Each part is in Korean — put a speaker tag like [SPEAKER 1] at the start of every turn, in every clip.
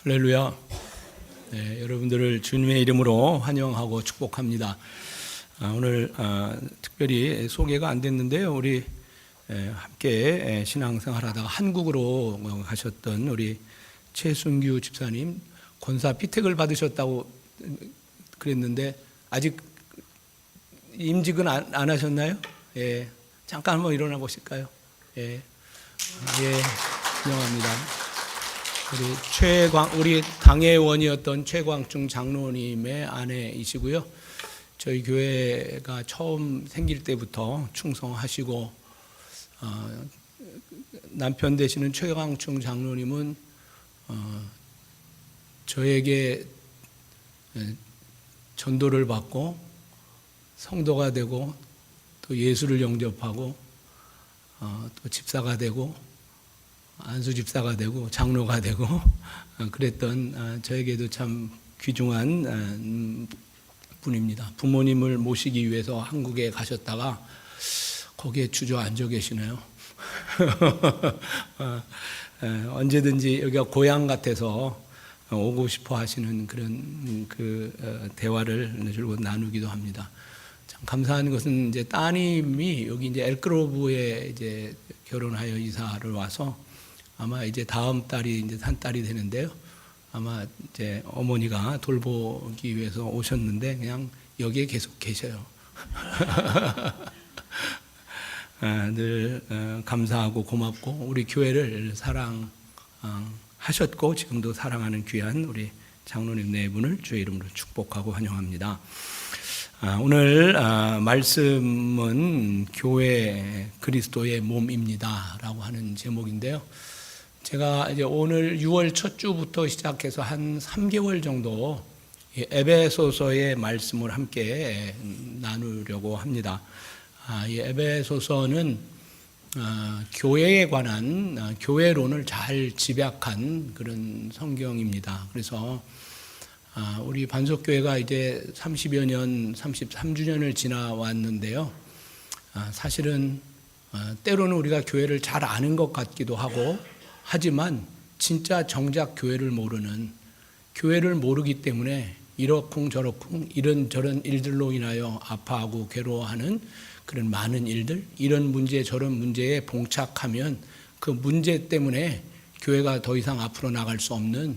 [SPEAKER 1] 할렐루야. 네, 여러분들을 주님의 이름으로 환영하고 축복합니다. 오늘 특별히 소개가 안 됐는데요. 우리 함께 신앙생활하다가 한국으로 가셨던 우리 최순규 집사님 권사 피택을 받으셨다고 그랬는데 아직 임직은 안 하셨나요? 예, 잠깐 한번 일어나 보실까요? 예, 환영합니다. 우리 당회원이었던 최광중 장로님의 아내이시고요. 저희 교회가 처음 생길 때부터 충성하시고 남편 되시는 최광중 장로님은 저에게 전도를 받고 성도가 되고 또 예수를 영접하고 또 집사가 되고 안수 집사가 되고 장로가 되고 그랬던 저에게도 참 귀중한 분입니다. 부모님을 모시기 위해서 한국에 가셨다가 거기에 주저앉아 계시네요. 언제든지 여기가 고향 같아서 오고 싶어 하시는 그런 대화를 줄곧 나누기도 합니다. 참 감사한 것은 이제 따님이 여기 이제 엘크로브에 이제 결혼하여 이사를 와서 아마 이제 다음 달이 이제 한 딸이 되는데요. 아마 이제 어머니가 돌보기 위해서 오셨는데 그냥 여기에 계속 계셔요. 늘 감사하고 고맙고 우리 교회를 사랑하셨고 지금도 사랑하는 귀한 우리 장로님 네 분을 주의 이름으로 축복하고 환영합니다. 오늘 말씀은 교회 그리스도의 몸입니다라고 하는 제목인데요. 제가 이제 오늘 6월 첫 주부터 시작해서 한 3개월 정도 에베소서의 말씀을 함께 나누려고 합니다. 이 에베소서는 교회에 관한 교회론을 잘 집약한 그런 성경입니다. 그래서 우리 반석교회가 이제 30여 년, 33주년을 지나왔는데요. 사실은 때로는 우리가 교회를 잘 아는 것 같기도 하고 하지만 진짜 정작 교회를 모르기 때문에 이러쿵저러쿵 이런저런 일들로 인하여 아파하고 괴로워하는 그런 많은 일들, 이런 문제 저런 문제에 봉착하면 그 문제 때문에 교회가 더 이상 앞으로 나갈 수 없는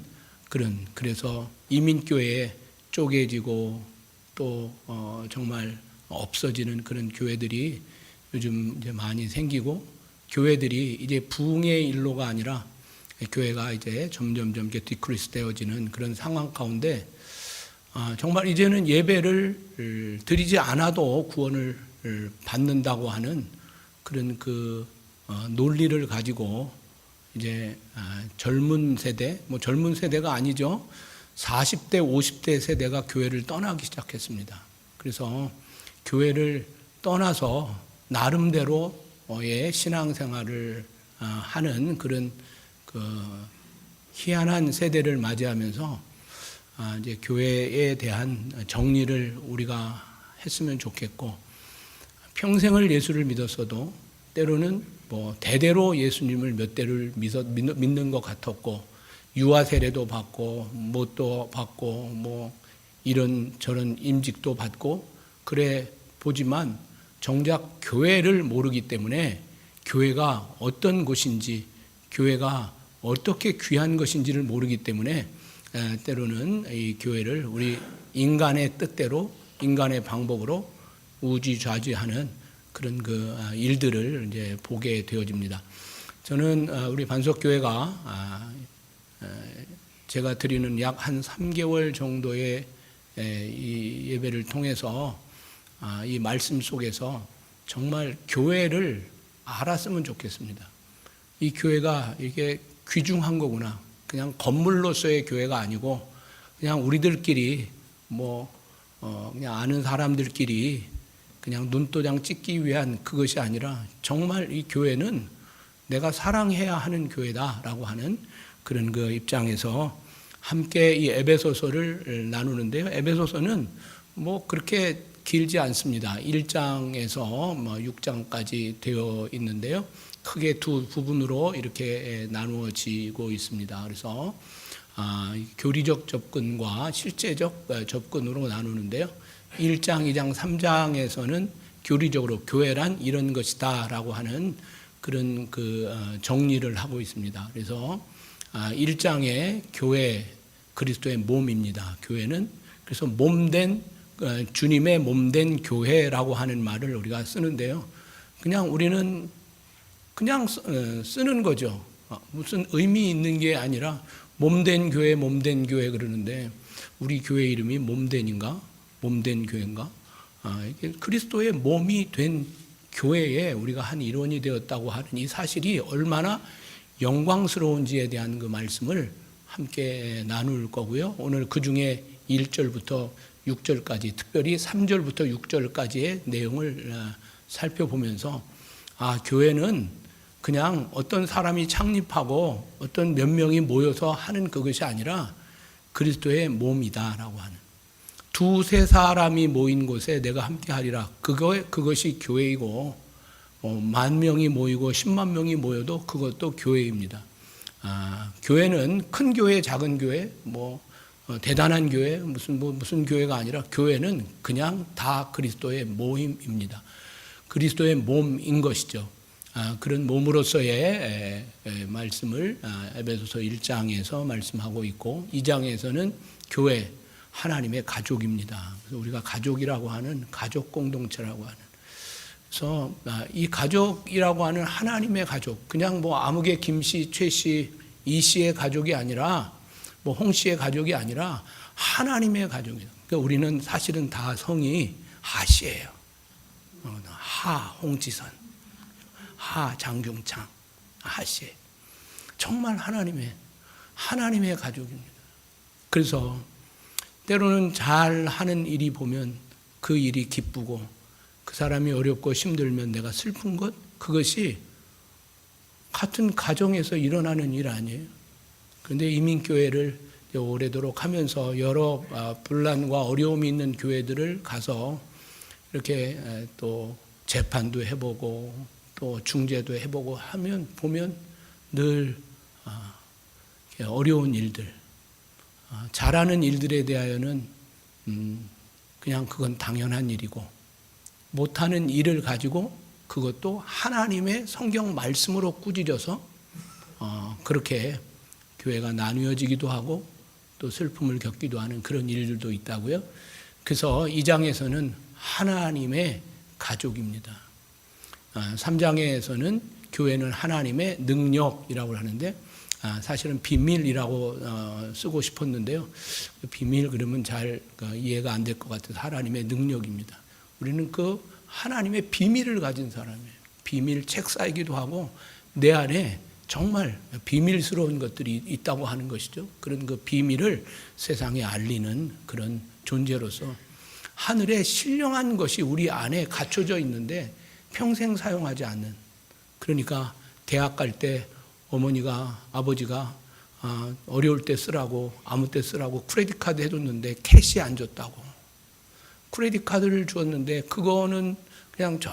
[SPEAKER 1] 그래서 이민교회에 쪼개지고 또 정말 없어지는 그런 교회들이 요즘 이제 많이 생기고 교회들이 이제 부흥의 일로가 아니라 교회가 이제 점점 디크리스 되어지는 그런 상황 가운데 정말 이제는 예배를 드리지 않아도 구원을 받는다고 하는 그런 논리를 가지고 이제 젊은 세대, 젊은 세대가 아니죠. 40대, 50대 세대가 교회를 떠나기 시작했습니다. 그래서 교회를 떠나서 나름대로의 신앙생활을 하는 그런 희한한 세대를 맞이하면서 이제 교회에 대한 정리를 우리가 했으면 좋겠고, 평생을 예수를 믿었어도 때로는 대대로 예수님을 몇 대를 믿는 것 같았고, 유아 세례도 받고 뭣도 받고 이런 저런 임직도 받고 그래 보지만 정작 교회를 모르기 때문에 교회가 어떤 곳인지, 교회가 어떻게 귀한 것인지를 모르기 때문에 때로는 이 교회를 우리 인간의 뜻대로, 인간의 방법으로 우지좌지하는 그런 일들을 이제 보게 되어집니다. 저는 우리 반석교회가 제가 드리는 약 한 3개월 정도의 이 예배를 통해서 이 말씀 속에서 정말 교회를 알았으면 좋겠습니다. 이 교회가 이게 귀중한 거구나. 그냥 건물로서의 교회가 아니고 그냥 우리들끼리 그냥 아는 사람들끼리 그냥 눈도장 찍기 위한 그것이 아니라 정말 이 교회는 내가 사랑해야 하는 교회다라고 하는 그런 입장에서 함께 이 에베소서를 나누는데요. 에베소서는 그렇게 길지 않습니다. 1장에서 6장까지 되어 있는데요. 크게 두 부분으로 이렇게 나누어지고 있습니다. 그래서 교리적 접근과 실제적 접근으로 나누는데요. 1장, 2장, 3장에서는 교리적으로 교회란 이런 것이다라고 하는 그런 정리를 하고 있습니다. 그래서 1장에 교회, 그리스도의 몸입니다. 교회는 그래서 몸된 주님의 몸된 교회라고 하는 말을 우리가 쓰는데요. 그냥 우리는 그냥 쓰는 거죠. 무슨 의미 있는 게 아니라 몸된 교회 그러는데 우리 교회 이름이 몸된인가? 몸된 교회인가? 이게 그리스도의 몸이 된 교회에 우리가 한 일원이 되었다고 하는 이 사실이 얼마나 영광스러운지에 대한 그 말씀을 함께 나눌 거고요. 오늘 그 중에 1절부터 6절까지, 특별히 3절부터 6절까지의 내용을 살펴보면서 교회는 그냥 어떤 사람이 창립하고 어떤 몇 명이 모여서 하는 그것이 아니라 그리스도의 몸이다라고 하는, 두세 사람이 모인 곳에 내가 함께 하리라. 그것이 교회이고, 10,000명이 모이고 10만 명이 모여도 그것도 교회입니다. 교회는 큰 교회, 작은 교회, 대단한 교회, 무슨 교회가 아니라 교회는 그냥 다 그리스도의 모임입니다. 그리스도의 몸인 것이죠. 그런 몸으로서의 말씀을 에베소서 1장에서 말씀하고 있고, 2장에서는 교회, 하나님의 가족입니다. 그래서 우리가 가족이라고 하는 가족 공동체라고 하는, 그래서 이 가족이라고 하는 하나님의 가족, 그냥 아무개 김씨, 최씨, 이씨의 가족이 아니라 홍씨의 가족이 아니라 하나님의 가족이에요. 그러니까 우리는 사실은 다 성이 하씨예요. 하 홍지선, 하 장중창, 하씨. 정말 하나님의 가족입니다. 그래서 때로는 잘 하는 일이 보면 그 일이 기쁘고, 그 사람이 어렵고 힘들면 내가 슬픈 것, 그것이 같은 가정에서 일어나는 일 아니에요. 그런데 이민교회를 오래도록 하면서 여러 분란과 어려움이 있는 교회들을 가서 이렇게 또 재판도 해보고 또 중재도 해보고 하면 보면 늘 어려운 일들, 잘하는 일들에 대하여는 그냥 그건 당연한 일이고, 못하는 일을 가지고 그것도 하나님의 성경 말씀으로 꾸짖어서 그렇게 교회가 나누어지기도 하고 또 슬픔을 겪기도 하는 그런 일들도 있다고요. 그래서 2장에서는 하나님의 가족입니다. 3장에서는 교회는 하나님의 능력이라고 하는데, 사실은 비밀이라고 쓰고 싶었는데요. 비밀 그러면 잘 이해가 안 될 것 같아서 하나님의 능력입니다. 우리는 그 하나님의 비밀을 가진 사람이에요. 비밀 책 쌓이기도 하고 내 안에 정말 비밀스러운 것들이 있다고 하는 것이죠. 그런 그 비밀을 세상에 알리는 그런 존재로서 하늘에 신령한 것이 우리 안에 갖춰져 있는데 평생 사용하지 않는, 그러니까 대학 갈 때 어머니가, 아버지가 어려울 때 쓰라고, 아무 때 쓰라고 크레딧 카드 해줬는데 캐시 안 줬다고. 크레딧 카드를 주었는데 그거는 그냥 저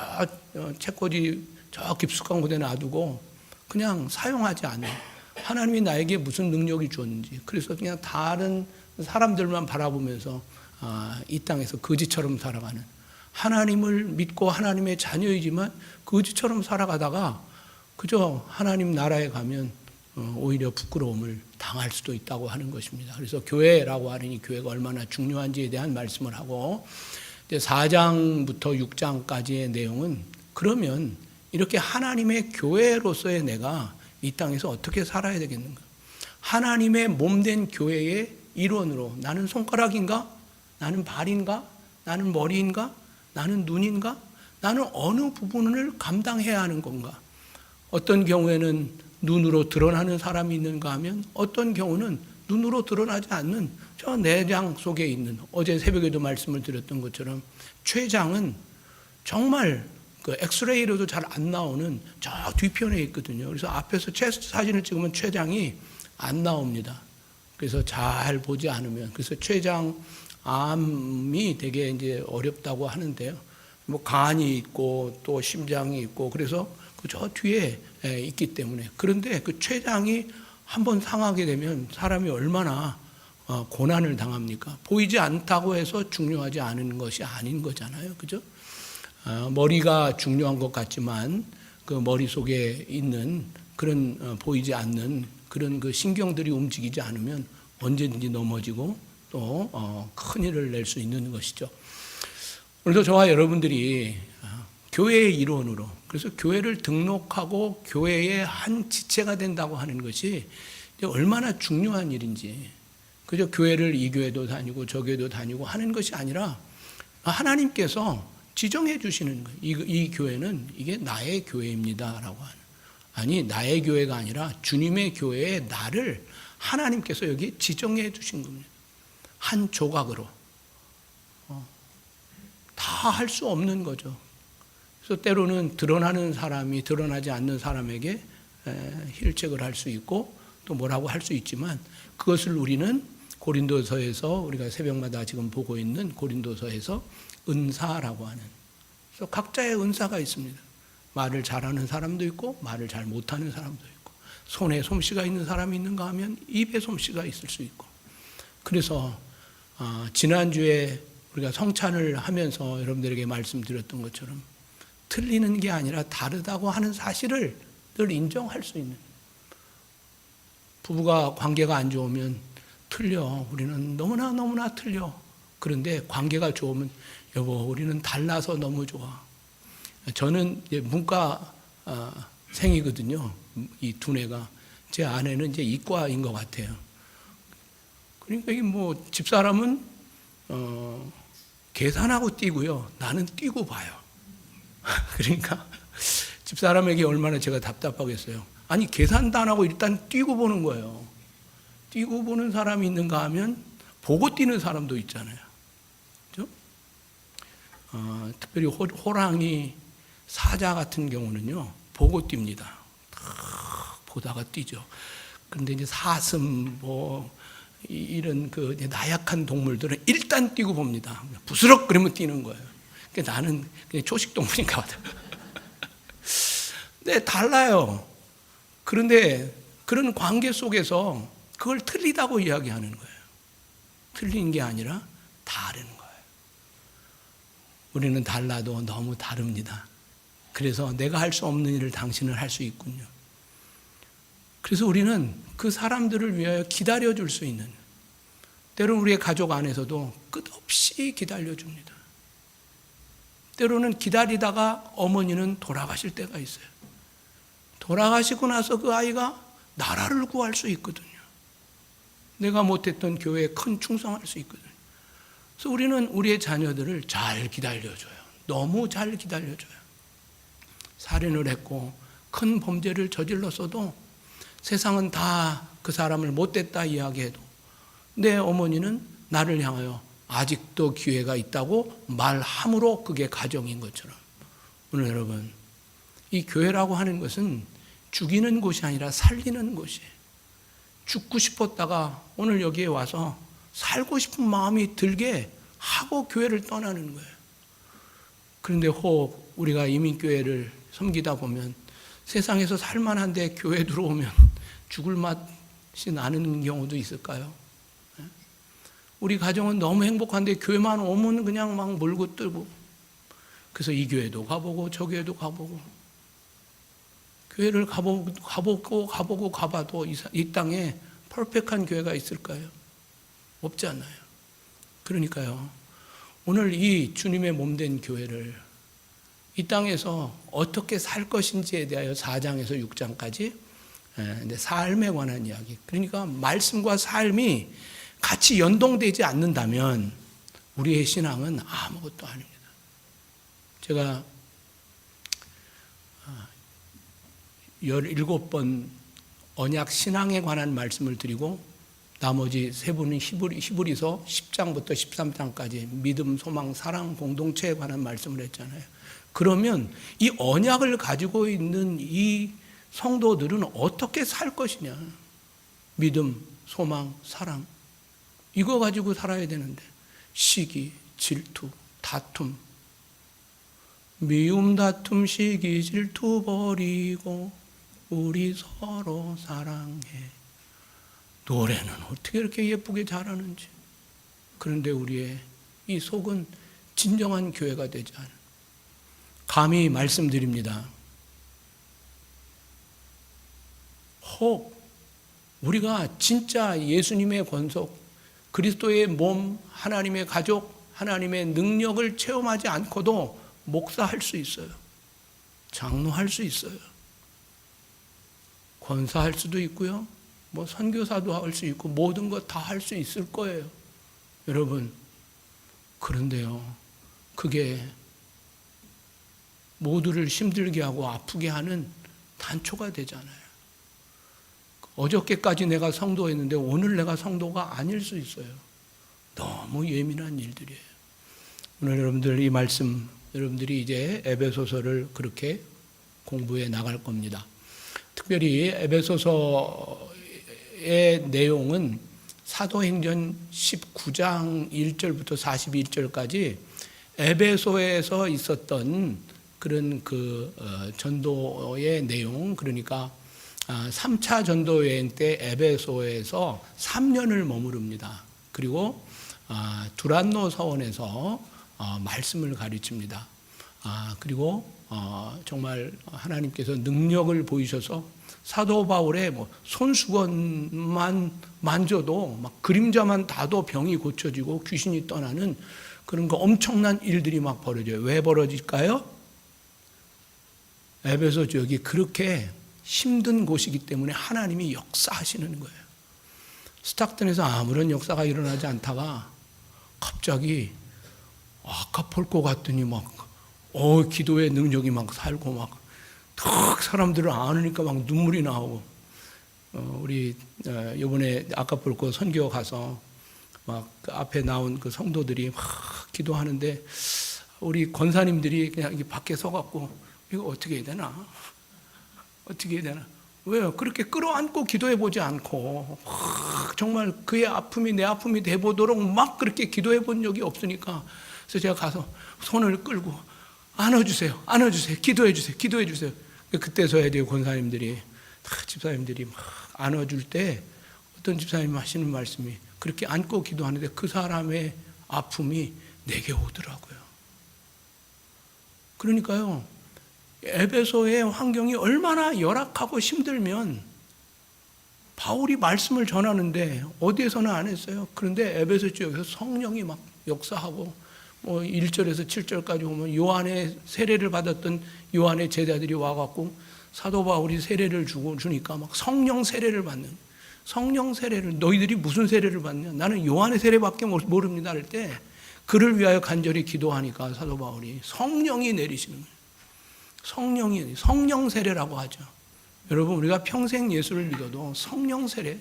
[SPEAKER 1] 책꽂이 저 깊숙한 곳에 놔두고 그냥 사용하지 않는, 하나님이 나에게 무슨 능력이 주었는지, 그래서 그냥 다른 사람들만 바라보면서 이 땅에서 거지처럼 살아가는, 하나님을 믿고 하나님의 자녀이지만 거지처럼 살아가다가 그저 하나님 나라에 가면 오히려 부끄러움을 당할 수도 있다고 하는 것입니다. 그래서 교회라고 하는 이 교회가 얼마나 중요한지에 대한 말씀을 하고, 이제 4장부터 6장까지의 내용은 그러면 이렇게 하나님의 교회로서의 내가 이 땅에서 어떻게 살아야 되겠는가? 하나님의 몸된 교회의 일원으로, 나는 손가락인가? 나는 발인가? 나는 머리인가? 나는 눈인가? 나는 어느 부분을 감당해야 하는 건가? 어떤 경우에는 눈으로 드러나는 사람이 있는가 하면 어떤 경우는 눈으로 드러나지 않는 저 내장 속에 있는, 어제 새벽에도 말씀을 드렸던 것처럼 췌장은 정말 그 엑스레이로도 잘 안 나오는 저 뒤편에 있거든요. 그래서 앞에서 체스트 사진을 찍으면 췌장이 안 나옵니다. 그래서 잘 보지 않으면, 그래서 췌장암이 되게 이제 어렵다고 하는데요. 간이 있고 또 심장이 있고, 그래서 그 저 뒤에 있기 때문에. 그런데 그 췌장이 한번 상하게 되면 사람이 얼마나 고난을 당합니까? 보이지 않다고 해서 중요하지 않은 것이 아닌 거잖아요. 그죠? 머리가 중요한 것 같지만 그 머릿속에 있는 그런 보이지 않는 그런 그 신경들이 움직이지 않으면 언제든지 넘어지고 또 큰일을 낼 수 있는 것이죠. 오늘도 저와 여러분들이 교회의 일원으로, 그래서 교회를 등록하고 교회의 한 지체가 된다고 하는 것이 얼마나 중요한 일인지, 그저 교회를 이 교회도 다니고 저 교회도 다니고 하는 것이 아니라 하나님께서 지정해 주시는 거예요. 이 교회는 이게 나의 교회입니다라고 하는. 아니, 나의 교회가 아니라 주님의 교회에 나를 하나님께서 여기 지정해 주신 겁니다. 한 조각으로. 다 할 수 없는 거죠. 그래서 때로는 드러나는 사람이 드러나지 않는 사람에게 힐책을 할 수 있고 또 뭐라고 할 수 있지만, 그것을 우리는 고린도서에서 우리가 새벽마다 지금 보고 있는 고린도서에서 은사라고 하는, 그래서 각자의 은사가 있습니다. 말을 잘하는 사람도 있고 말을 잘 못하는 사람도 있고, 손에 솜씨가 있는 사람이 있는가 하면 입에 솜씨가 있을 수 있고. 그래서 지난주에 우리가 성찬을 하면서 여러분들에게 말씀드렸던 것처럼 틀리는 게 아니라 다르다고 하는 사실을 늘 인정할 수 있는, 부부가 관계가 안 좋으면 틀려, 우리는 너무나 틀려. 그런데 관계가 좋으면 여보, 우리는 달라서 너무 좋아. 저는 이제 문과 생이거든요. 이 두뇌가. 제 아내는 이제 이과인 것 같아요. 그러니까 이 뭐 집사람은 계산하고 뛰고요, 나는 뛰고 봐요. 그러니까 집사람에게 얼마나 제가 답답하겠어요. 아니, 계산도 안 하고 일단 뛰고 보는 거예요. 뛰고 보는 사람이 있는가 하면 보고 뛰는 사람도 있잖아요. 그렇죠? 특별히 호랑이, 사자 같은 경우는요, 보고 뜁니다. 보다가 뛰죠. 그런데 이제 사슴, 이런 그 나약한 동물들은 일단 뛰고 봅니다. 부스럭 그러면 뛰는 거예요. 그러니까 나는 그냥 초식 동물인가 보다. 네, 달라요. 그런데 그런 관계 속에서 그걸 틀리다고 이야기하는 거예요. 틀린 게 아니라 다른 거예요. 우리는 달라도 너무 다릅니다. 그래서 내가 할 수 없는 일을 당신은 할 수 있군요. 그래서 우리는 그 사람들을 위하여 기다려줄 수 있는, 때로는 우리의 가족 안에서도 끝없이 기다려줍니다. 때로는 기다리다가 어머니는 돌아가실 때가 있어요. 돌아가시고 나서 그 아이가 나라를 구할 수 있거든요. 내가 못했던 교회에 큰 충성할 수 있거든요. 그래서 우리는 우리의 자녀들을 잘 기다려줘요. 너무 잘 기다려줘요. 살인을 했고 큰 범죄를 저질렀어도 세상은 다 그 사람을 못됐다 이야기해도 내 어머니는 나를 향하여 아직도 기회가 있다고 말함으로 그게 가정인 것처럼, 오늘 여러분, 이 교회라고 하는 것은 죽이는 곳이 아니라 살리는 곳이에요. 죽고 싶었다가 오늘 여기에 와서 살고 싶은 마음이 들게 하고 교회를 떠나는 거예요. 그런데 혹 우리가 이민교회를 섬기다 보면 세상에서 살만한데 교회 들어오면 죽을 맛이 나는 경우도 있을까요? 우리 가정은 너무 행복한데 교회만 오면 그냥 막 몰고 뜨고, 그래서 이 교회도 가보고 저 교회도 가보고, 교회를 가보고 가봐도 이 땅에 퍼펙트한 교회가 있을까요? 없지 않나요? 그러니까요, 오늘 이 주님의 몸된 교회를 이 땅에서 어떻게 살 것인지에 대하여 4장에서 6장까지 삶에 관한 이야기, 그러니까 말씀과 삶이 같이 연동되지 않는다면 우리의 신앙은 아무것도 아닙니다. 제가 17번 언약 신앙에 관한 말씀을 드리고 나머지 3분은 히브리서 10장부터 13장까지 믿음, 소망, 사랑, 공동체에 관한 말씀을 했잖아요. 그러면 이 언약을 가지고 있는 이 성도들은 어떻게 살 것이냐. 믿음, 소망, 사랑, 이거 가지고 살아야 되는데 시기, 질투, 다툼, 미움 다툼 시기 질투 버리고 우리 서로 사랑해. 노래는 어떻게 이렇게 예쁘게 잘하는지. 그런데 우리의 이 속은 진정한 교회가 되지 않아요. 감히 말씀드립니다. 혹 우리가 진짜 예수님의 권속, 그리스도의 몸, 하나님의 가족, 하나님의 능력을 체험하지 않고도 목사할 수 있어요. 장로할 수 있어요. 권사할 수도 있고요. 뭐 선교사도 할 수 있고 모든 것 다 할 수 있을 거예요. 여러분, 그런데요, 그게 모두를 힘들게 하고 아프게 하는 단초가 되잖아요. 어저께까지 내가 성도였는데 오늘 내가 성도가 아닐 수 있어요. 너무 예민한 일들이에요. 오늘 여러분들 이 말씀, 여러분들이 이제 에베소서를 그렇게 공부해 나갈 겁니다. 특별히 에베소서의 내용은 사도행전 19장 1절부터 41절까지 에베소에서 있었던 그런 전도의 내용, 그러니까 3차 전도 여행 때 에베소에서 3년을 머무릅니다. 그리고 두란노 서원에서 말씀을 가르칩니다. 그리고 정말 하나님께서 능력을 보이셔서 사도 바울의 손수건만 만져도 막 그림자만 닿아도 병이 고쳐지고 귀신이 떠나는 그런 거 엄청난 일들이 막 벌어져요. 왜 벌어질까요? 에베소 지역이 그렇게 힘든 곳이기 때문에 하나님이 역사하시는 거예요. 스탁튼에서 아무런 역사가 일어나지 않다가 갑자기 아까 볼 것 같더니 기도의 능력이 막 살고 탁 사람들을 안으니까 막 눈물이 나오고, 우리 이번에 아까 볼 거 선교 가서 그 앞에 나온 그 성도들이 막 기도하는데 우리 권사님들이 그냥 밖에 서갖고 이거 어떻게 해야 되나? 어떻게 해야 되나? 왜요? 그렇게 끌어안고 기도해보지 않고 정말 그의 아픔이 내 아픔이 돼보도록 막 그렇게 기도해본 적이 없으니까, 그래서 제가 가서 손을 끌고 안아주세요, 안아주세요, 기도해주세요, 기도해주세요. 그때서야 돼요. 권사님들이, 집사님들이 막 안아줄 때 어떤 집사님이 하시는 말씀이, 그렇게 안고 기도하는데 그 사람의 아픔이 내게 오더라고요. 그러니까요, 에베소의 환경이 얼마나 열악하고 힘들면 바울이 말씀을 전하는데 어디에서는 안 했어요. 그런데 에베소 지역에서 성령이 막 역사하고 1절에서 7절까지 보면 요한의 세례를 받았던 요한의 제자들이 와갖고 사도 바울이 세례를 주니까 막 성령 세례를 받는, 성령 세례를, 너희들이 무슨 세례를 받냐? 나는 요한의 세례밖에 모릅니다 할 때 그를 위하여 간절히 기도하니까 사도 바울이 성령이 내리시는 거예요. 성령 세례라고 하죠. 여러분, 우리가 평생 예수를 믿어도 성령 세례,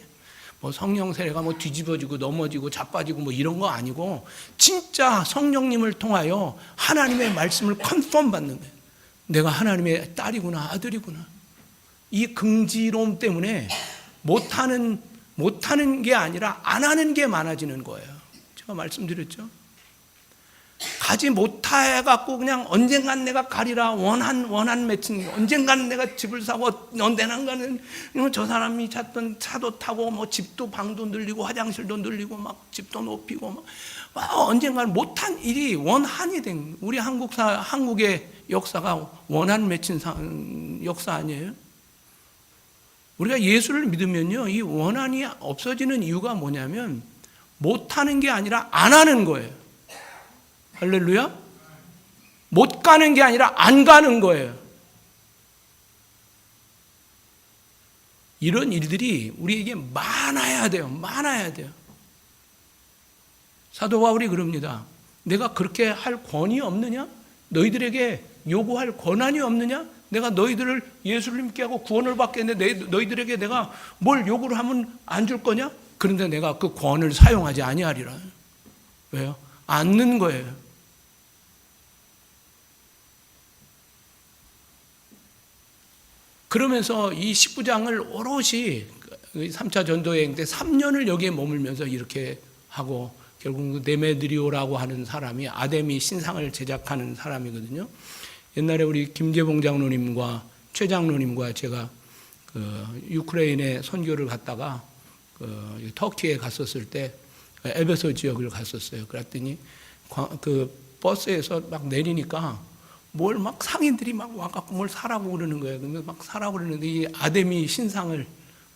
[SPEAKER 1] 성령 세례가 뒤집어지고 넘어지고 자빠지고 이런 거 아니고 진짜 성령님을 통하여 하나님의 말씀을 컨펌 받는 거예요. 내가 하나님의 딸이구나, 아들이구나. 이 긍지로움 때문에 못하는 게 아니라 안 하는 게 많아지는 거예요. 제가 말씀드렸죠. 가지 못해갖고 그냥 언젠간 내가 가리라, 원한 맺힌, 언젠간 내가 집을 사고, 언젠가는 저 사람이 찾던 차도 타고, 집도 방도 늘리고, 화장실도 늘리고, 집도 높이고, 언젠간 못한 일이 원한이 된, 우리 한국의 역사가 원한 맺힌 역사 아니에요? 우리가 예수를 믿으면요, 이 원한이 없어지는 이유가 뭐냐면, 못하는 게 아니라 안 하는 거예요. 할렐루야? 못 가는 게 아니라 안 가는 거예요. 이런 일들이 우리에게 많아야 돼요. 많아야 돼요. 사도 바울이 그럽니다. 내가 그렇게 할 권위 없느냐? 너희들에게 요구할 권한이 없느냐? 내가 너희들을 예수를 믿게 하고 구원을 받게 했는데 너희들에게 내가 뭘 요구를 하면 안 줄 거냐? 그런데 내가 그 권을 사용하지 아니하리라. 왜요? 않는 거예요. 그러면서 이 19장을 오롯이 3차 전도여행 때 3년을 여기에 머물면서 이렇게 하고, 결국 데메드리오라고 하는 사람이 아데미 신상을 제작하는 사람이거든요. 옛날에 우리 김재봉 장로님과 최 장로님과 제가 유크레인에 선교를 갔다가 터키에 갔었을 때 에베소 지역을 갔었어요. 그랬더니 그 버스에서 막 내리니까 뭘 막 상인들이 막 와갖고 뭘 사라고 그러는 거예요. 근데 막 사라고 그러는데 이 아데미 신상을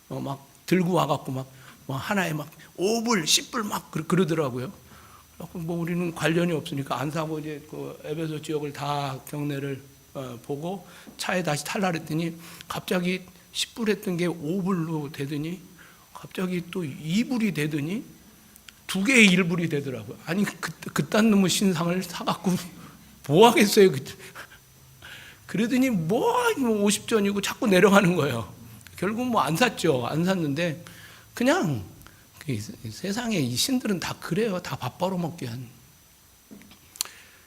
[SPEAKER 1] 막 들고 와갖고 막 하나에 막 5불, 10불 막 그러더라고요. 뭐 우리는 관련이 없으니까 안 사고 이제 그 에베소 지역을 다 경내를 보고 차에 다시 탈라 그랬더니 갑자기 10불 했던 게 5불로 되더니 갑자기 또 2불이 되더니 2개의 1불이 되더라고요. 아니 그딴 놈의 신상을 사갖고 뭐 하겠어요. 그러더니 뭐 50전이고 자꾸 내려가는 거예요. 결국 뭐 안 샀죠. 안 샀는데 그냥 세상에 이 신들은 다 그래요. 다 밥 벌어먹게 한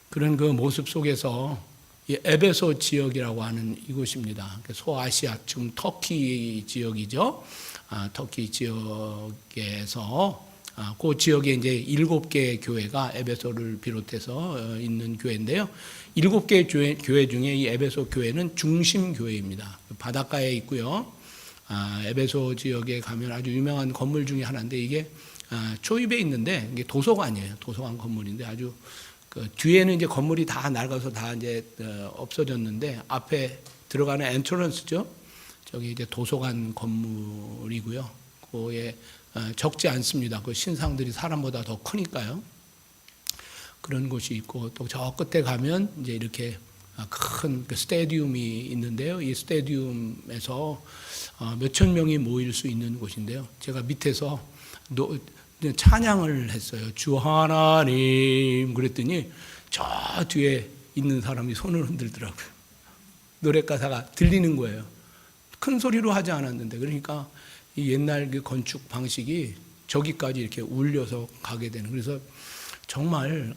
[SPEAKER 1] 그런 그 모습 속에서 이 에베소 지역이라고 하는 이곳입니다. 소아시아, 지금 터키 지역이죠. 터키 지역에서 그 지역에 이제 7개의 교회가 에베소를 비롯해서 있는 교회인데요. 7개의 교회 중에 이 에베소 교회는 중심 교회입니다. 바닷가에 있고요. 에베소 지역에 가면 아주 유명한 건물 중에 하나인데 이게 초입에 있는데 이게 도서관이에요. 도서관 건물인데 아주 그 뒤에는 이제 건물이 다 낡아서 다 이제 없어졌는데 앞에 들어가는 엔트런스죠. 저기 이제 도서관 건물이고요. 그에 적지 않습니다. 그 신상들이 사람보다 더 크니까요. 그런 곳이 있고 또 저 끝에 가면 이제 이렇게 큰 스테디움이 있는데요. 이 스테디움에서 몇천 명이 모일 수 있는 곳인데요. 제가 밑에서 찬양을 했어요. 주 하나님 그랬더니 저 뒤에 있는 사람이 손을 흔들더라고요. 노래 가사가 들리는 거예요. 큰 소리로 하지 않았는데 그러니까 이 옛날 그 건축 방식이 저기까지 이렇게 울려서 가게 되는 그래서 정말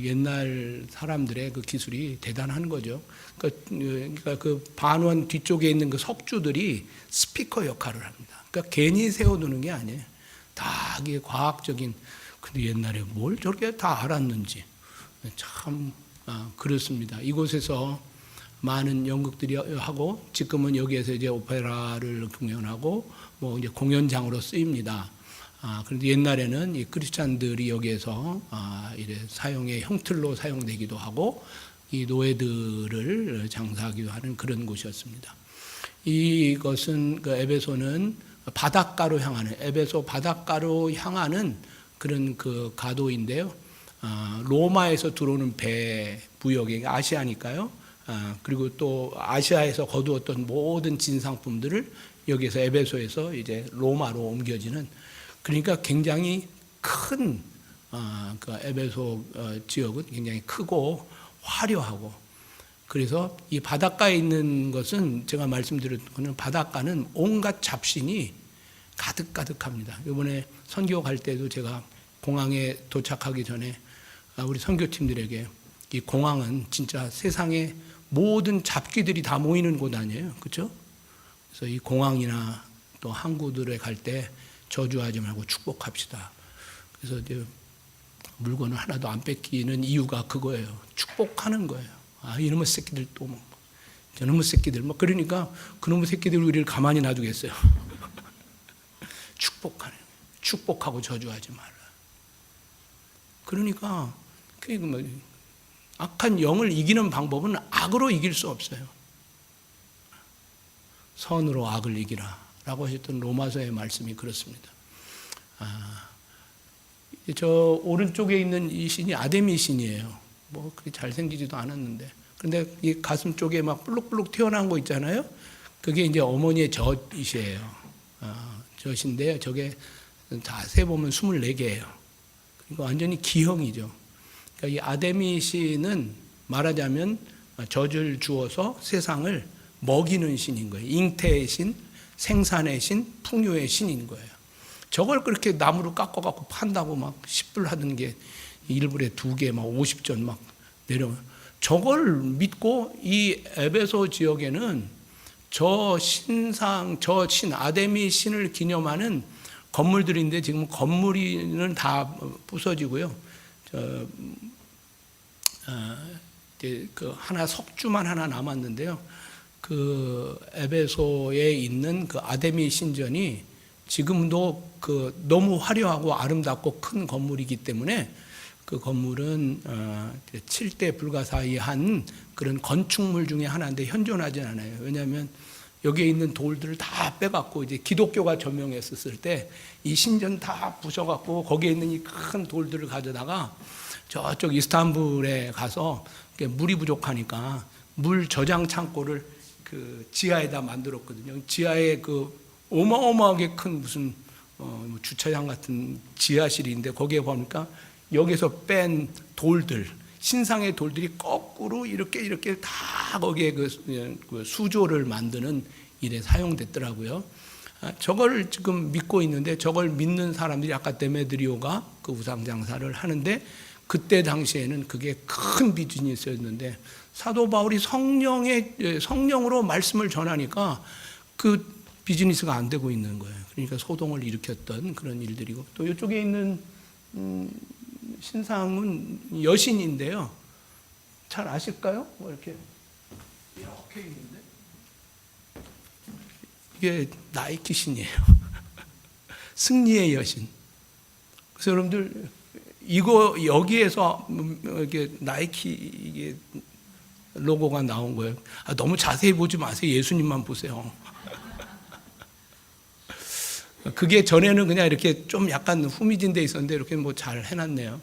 [SPEAKER 1] 옛날 사람들의 그 기술이 대단한 거죠. 그러니까 그 반원 뒤쪽에 있는 그 석주들이 스피커 역할을 합니다. 그러니까 괜히 세워두는 게 아니에요. 다 이게 과학적인. 근데 옛날에 뭘 저렇게 다 알았는지 참 그렇습니다. 이곳에서 많은 연극들이 하고 지금은 여기에서 이제 오페라를 공연하고 뭐 이제 공연장으로 쓰입니다. 그런데 옛날에는 이 크리스찬들이 여기에서 이래 사용의 형틀로 사용되기도 하고 이 노예들을 장사하기도 하는 그런 곳이었습니다. 이것은 그 에베소는 바닷가로 향하는 에베소 바닷가로 향하는 그런 그 가도인데요. 로마에서 들어오는 배 무역이 아시아니까요. 그리고 또 아시아에서 거두었던 모든 진상품들을 여기서 에베소에서 이제 로마로 옮겨지는 그러니까 굉장히 큰 그 에베소 지역은 굉장히 크고 화려하고 그래서 이 바닷가에 있는 것은 제가 말씀드렸던 바닷가는 온갖 잡신이 가득가득합니다. 이번에 선교 갈 때도 제가 공항에 도착하기 전에 우리 선교팀들에게 이 공항은 진짜 세상에 모든 잡귀들이 다 모이는 곳 아니에요, 그렇죠? 그래서 이 공항이나 또 항구들에 갈 때 저주하지 말고 축복합시다. 그래서 이제 물건을 하나도 안 뺏기는 이유가 그거예요. 축복하는 거예요. 이놈의 새끼들 또 뭐, 저놈의 새끼들 뭐 그러니까 그놈의 새끼들 우리를 가만히 놔두겠어요. 축복하는 거예요. 축복하고 저주하지 말라. 그러니까 뭐 악한 영을 이기는 방법은 악으로 이길 수 없어요. 선으로 악을 이기라 라고 하셨던 로마서의 말씀이 그렇습니다. 저 오른쪽에 있는 이 신이 아데미 신이에요. 뭐 그렇게 잘생기지도 않았는데 그런데 이 가슴 쪽에 막 볼록볼록 튀어나온 거 있잖아요. 그게 이제 어머니의 젖이시에요. 젖인데요. 저게 다 세보면 24개예요. 그러니까 완전히 기형이죠. 그러니까 이 아데미 신은 말하자면 젖을 주어서 세상을 먹이는 신인 거예요. 잉태의 신, 생산의 신, 풍요의 신인 거예요. 저걸 그렇게 나무로 깎아갖고 판다고 막 10불 하던 게 1불에 2개 막 50전 막 내려. 저걸 믿고 이 에베소 지역에는 저 신상, 저 신, 아데미 신을 기념하는 건물들인데 지금 건물이는 다 부서지고요. 이제 그 하나 석주만 하나 남았는데요. 그 에베소에 있는 그 아데미 신전이 지금도 그 너무 화려하고 아름답고 큰 건물이기 때문에 그 건물은 7대 불가사의한 그런 건축물 중에 하나인데 현존하지 않아요. 왜냐하면 여기에 있는 돌들을 다 빼갖고 이제 기독교가 점령했었을 때 이 신전 다 부셔갖고 거기에 있는 이 큰 돌들을 가져다가 저쪽 이스탄불에 가서 물이 부족하니까 물 저장 창고를 그 지하에다 만들었거든요. 지하에 그 어마어마하게 큰 무슨 주차장 같은 지하실인데 거기에 보니까 여기서 뺀 돌들, 신상의 돌들이 거꾸로 이렇게 다 거기에 그 수조를 만드는 일에 사용됐더라고요. 저걸 지금 믿고 있는데 저걸 믿는 사람들이 아까 데메드리오가 그 우상 장사를 하는데 그때 당시에는 그게 큰 비즈니스였는데 사도 바울이 성령으로 말씀을 전하니까 그 비즈니스가 안 되고 있는 거예요. 그러니까 소동을 일으켰던 그런 일들이고 또 이쪽에 있는 신상은 여신인데요. 잘 아실까요? 뭐 이렇게 있는데 이게 나이키 신이에요. 승리의 여신. 그래서 여러분들 이거 여기에서 이게 나이키 이게 로고가 나온 거예요. 너무 자세히 보지 마세요. 예수님만 보세요. 그게 전에는 그냥 이렇게 좀 약간 후미진 데 있었는데 이렇게 뭐 잘 해놨네요.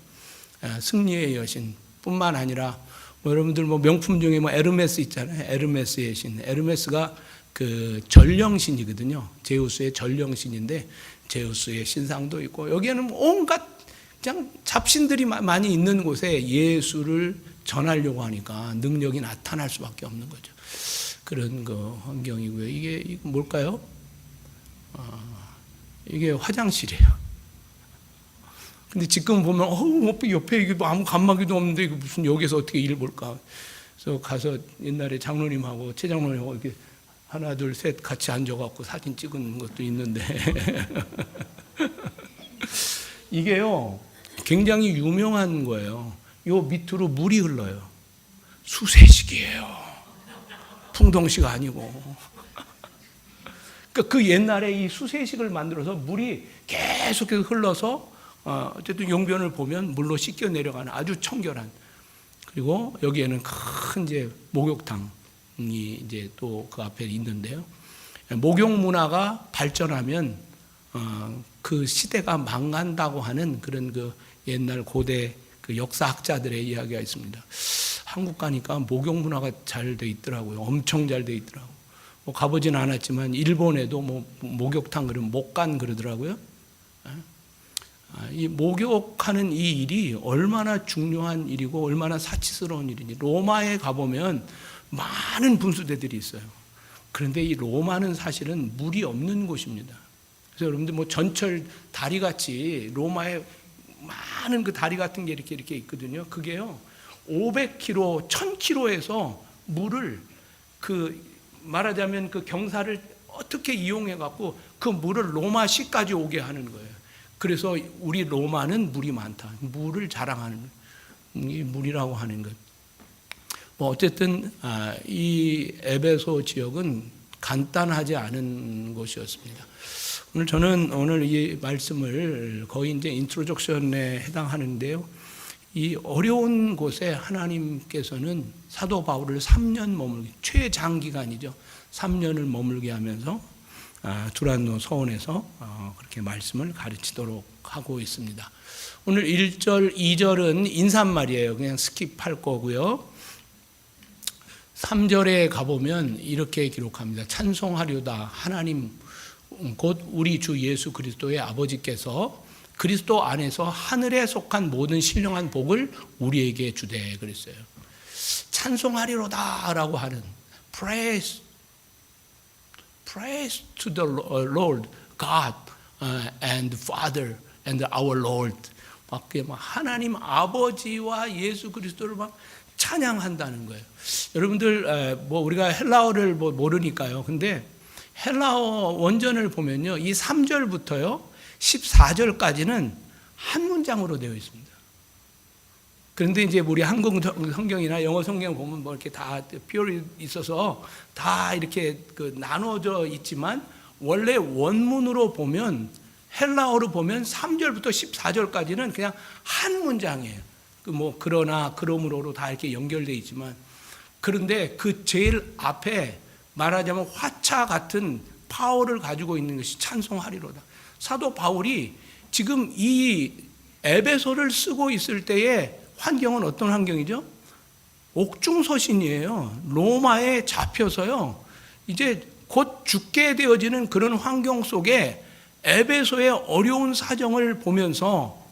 [SPEAKER 1] 승리의 여신뿐만 아니라 뭐 여러분들 뭐 명품 중에 뭐 에르메스 있잖아요. 에르메스의 신. 에르메스가 그 전령신이거든요. 제우스의 전령신인데 제우스의 신상도 있고 여기에는 온갖 그냥 잡신들이 많이 있는 곳에 예수를 전하려고 하니까 능력이 나타날 수밖에 없는 거죠. 그런 그 환경이고요. 이게 뭘까요? 이게 화장실이에요. 근데 지금 보면 옆에 이게 아무 간막이도 없는데 이거 무슨 여기서 어떻게 일 볼까? 그래서 가서 옛날에 장로님하고 최 장로님하고 이렇게 하나 둘 셋 같이 앉아갖고 사진 찍은 것도 있는데 이게요 굉장히 유명한 거예요. 요 밑으로 물이 흘러요. 수세식이에요. 풍덩시가 아니고. 그 옛날에 이 수세식을 만들어서 물이 계속해서 흘러서 어쨌든 용변을 보면 물로 씻겨 내려가는 아주 청결한. 그리고 여기에는 큰 이제 목욕탕이 이제 또 그 앞에 있는데요. 목욕 문화가 발전하면 그 시대가 망간다고 하는 그런 그 옛날 고대 그 역사학자들의 이야기가 있습니다. 한국 가니까 목욕 문화가 잘 돼 있더라고요. 엄청 잘 돼 있더라고요. 뭐 가보진 않았지만 일본에도 뭐 목욕탕 그러면 목간 그러더라고요. 이 목욕하는 이 일이 얼마나 중요한 일이고 얼마나 사치스러운 일인지 로마에 가보면 많은 분수대들이 있어요. 그런데 이 로마는 사실은 물이 없는 곳입니다. 그래서 여러분들 뭐 전철 다리 같이 로마에 많은 그 다리 같은 게 이렇게 있거든요. 그게요 500km, 1000km에서 물을 그 말하자면 그 경사를 어떻게 이용해 갖고 그 물을 로마시까지 오게 하는 거예요. 그래서 우리 로마는 물이 많다. 물을 자랑하는 이 물이라고 하는 것. 뭐 어쨌든 이 에베소 지역은 간단하지 않은 곳이었습니다. 오늘 이 말씀을 거의 이제 인트로덕션에 해당하는데요. 이 어려운 곳에 하나님께서는 사도 바울을 3년 머물게, 최장기간이죠. 3년을 머물게 하면서 두란노 서원에서 그렇게 말씀을 가르치도록 하고 있습니다. 오늘 1절, 2절은 인사말이에요. 그냥 스킵할 거고요. 3절에 가보면 이렇게 기록합니다. 찬송하려다 하나님 곧 우리 주 예수 그리스도의 아버지께서 그리스도 안에서 하늘에 속한 모든 신령한 복을 우리에게 주되 그랬어요. 찬송하리로다라고 하는 praise to the Lord God and Father and our Lord. 막 하나님 아버지와 예수 그리스도를 막 찬양한다는 거예요. 여러분들 뭐 우리가 헬라어를 뭐 모르니까요. 근데 헬라어 원전을 보면요. 이 3절부터요. 14절까지는 한 문장으로 되어 있습니다. 그런데 이제 우리 한국 성경이나 영어 성경 보면 뭐 이렇게 다 표현이 있어서 다 이렇게 나눠져 있지만 원래 원문으로 보면 헬라어로 보면 3절부터 14절까지는 그냥 한 문장이에요. 뭐 그러나 그러므로로 다 이렇게 연결되어 있지만 그런데 그 제일 앞에 말하자면 화차 같은 파워를 가지고 있는 것이 찬송하리로다. 사도 바울이 지금 이 에베소를 쓰고 있을 때의 환경은 어떤 환경이죠? 옥중서신이에요. 로마에 잡혀서요. 이제 곧 죽게 되어지는 그런 환경 속에 에베소의 어려운 사정을 보면서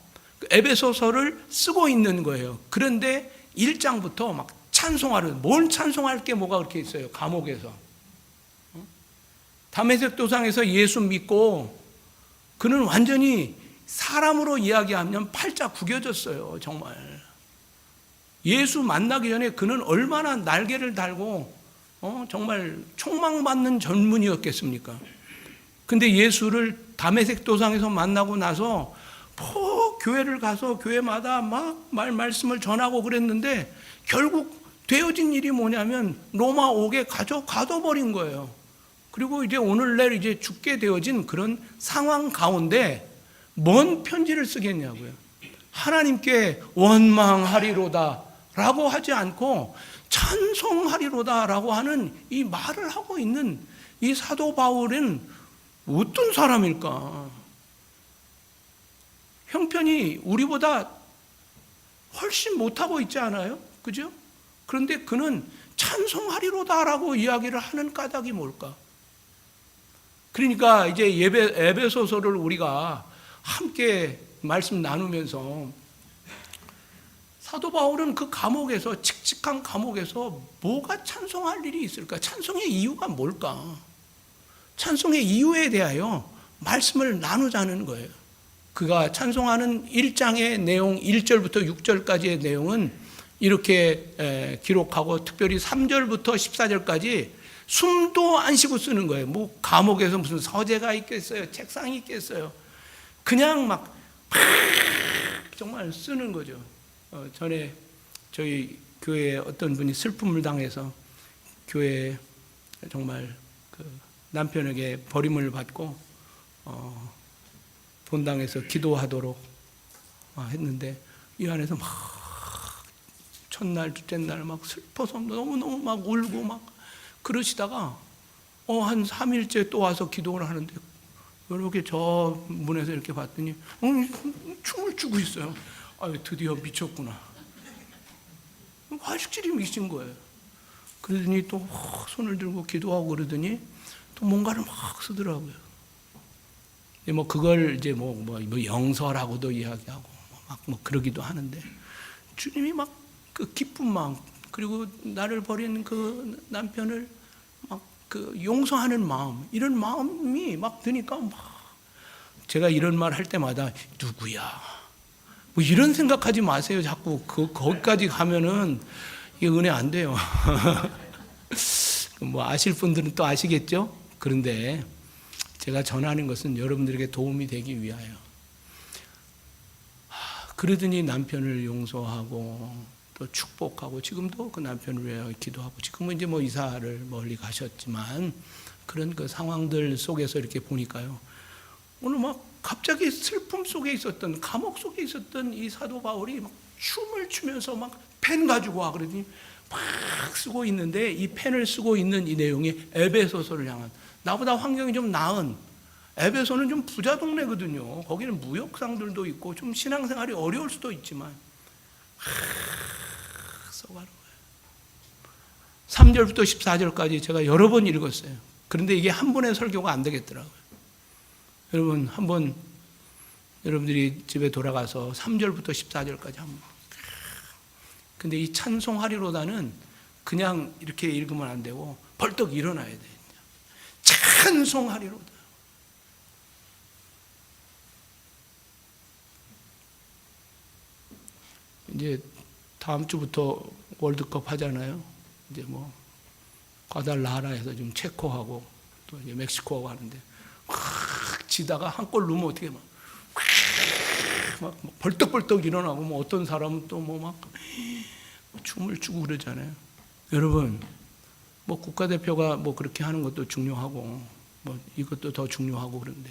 [SPEAKER 1] 에베소서를 쓰고 있는 거예요. 그런데 1장부터 막 찬송하는, 뭘 찬송할 게 뭐가 그렇게 있어요? 감옥에서. 다메섹 도상에서 예수 믿고 그는 완전히 사람으로 이야기하면 팔자 구겨졌어요. 정말. 예수 만나기 전에 그는 얼마나 날개를 달고 정말 총망받는 젊은이였겠습니까? 근데 예수를 다메섹 도상에서 만나고 나서 교회를 가서 교회마다 막 말씀을 전하고 그랬는데 결국 되어진 일이 뭐냐면 로마 옥에 가둬버린 거예요. 그리고 이제 오늘날 이제 죽게 되어진 그런 상황 가운데 뭔 편지를 쓰겠냐고요. 하나님께 원망하리로다 라고 하지 않고 찬송하리로다 라고 하는 이 말을 하고 있는 이 사도 바울은 어떤 사람일까? 형편이 우리보다 훨씬 못하고 있지 않아요? 그죠? 그런데 그는 찬송하리로다 라고 이야기를 하는 까닭이 뭘까? 그러니까 이제 에베소서를 우리가 함께 말씀 나누면서 사도 바울은 그 감옥에서, 칙칙한 감옥에서 뭐가 찬송할 일이 있을까? 찬송의 이유가 뭘까? 찬송의 이유에 대하여 말씀을 나누자는 거예요. 그가 찬송하는 1장의 내용, 1절부터 6절까지의 내용은 이렇게 기록하고 특별히 3절부터 14절까지 숨도 안 쉬고 쓰는 거예요. 뭐 감옥에서 무슨 서재가 있겠어요? 책상이 있겠어요? 그냥 막 정말 쓰는 거죠. 전에 저희 교회에 어떤 분이 슬픔을 당해서 교회에 정말 그 남편에게 버림을 받고 본당에서 기도하도록 했는데 이 안에서 막 첫날, 둘째 날 막 슬퍼서 너무너무 막 울고 막 그러시다가 한 3일째 또 와서 기도를 하는데 이렇게 저 문에서 이렇게 봤더니 춤을 추고 있어요. 아유, 드디어 미쳤구나. 화식질이 미친 거예요. 그러더니 또 손을 들고 기도하고 그러더니 또 뭔가를 막 쓰더라고요. 뭐 그걸 이제 뭐 영서라고도 이야기하고 막 그러기도 하는데 주님이 막 그 기쁜 마음 그리고 나를 버린 그 남편을 막 그 용서하는 마음 이런 마음이 막 드니까 막 제가 이런 말 할 때마다 누구야? 뭐 이런 생각하지 마세요. 자꾸 거기까지 가면은 이게 은혜 안 돼요. 뭐 아실 분들은 또 아시겠죠? 그런데 제가 전하는 것은 여러분들에게 도움이 되기 위하여. 그러더니 남편을 용서하고 또 축복하고 지금도 그 남편을 위하여 기도하고 지금은 이제 뭐 이사를 멀리 가셨지만 그런 그 상황들 속에서 이렇게 보니까요. 오늘 막 갑자기 슬픔 속에 있었던 감옥 속에 있었던 이 사도 바울이 막 춤을 추면서 막 펜 가지고 와 그러더니 막 쓰고 있는데 이 펜을 쓰고 있는 이 내용이 에베소서를 향한 나보다 환경이 좀 나은 에베소는 좀 부자 동네거든요. 거기는 무역상들도 있고 좀 신앙생활이 어려울 수도 있지만 써가는 거예요. 3절부터 14절까지 제가 여러 번 읽었어요. 그런데 이게 한 번의 설교가 안 되겠더라고요. 여러분 한번 여러분들이 집에 돌아가서 3절부터 14절까지 한번. 근데 이 찬송하리로다는 그냥 이렇게 읽으면 안 되고 벌떡 일어나야 돼요. 찬송하리로다. 이제 다음 주부터 월드컵 하잖아요. 이제 뭐 과달라하라에서 지금 체코하고 또 이제 멕시코하고 하는데 확 지다가 한 골 넣으면 어떻게 막 막 벌떡벌떡 일어나고, 뭐 어떤 사람은 또 뭐 막 춤을 추고 그러잖아요. 여러분, 뭐 국가대표가 뭐 그렇게 하는 것도 중요하고, 뭐 이것도 더 중요하고 그런데,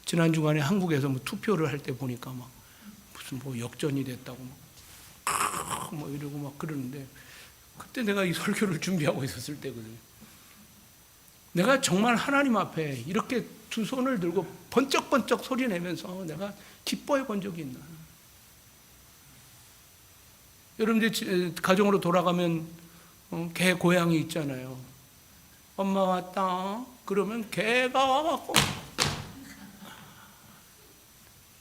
[SPEAKER 1] 지난 주간에 한국에서 뭐 투표를 할 때 보니까 막 무슨 뭐 역전이 됐다고 뭐 이러고 막 그러는데, 그때 내가 이 설교를 준비하고 있었을 때거든요. 내가 정말 하나님 앞에 이렇게 두 손을 들고 번쩍번쩍 소리 내면서 내가 기뻐해 본 적이 있나. 여러분들 가정으로 돌아가면 개 고양이 있잖아요. 엄마 왔다 그러면 개가 와갖고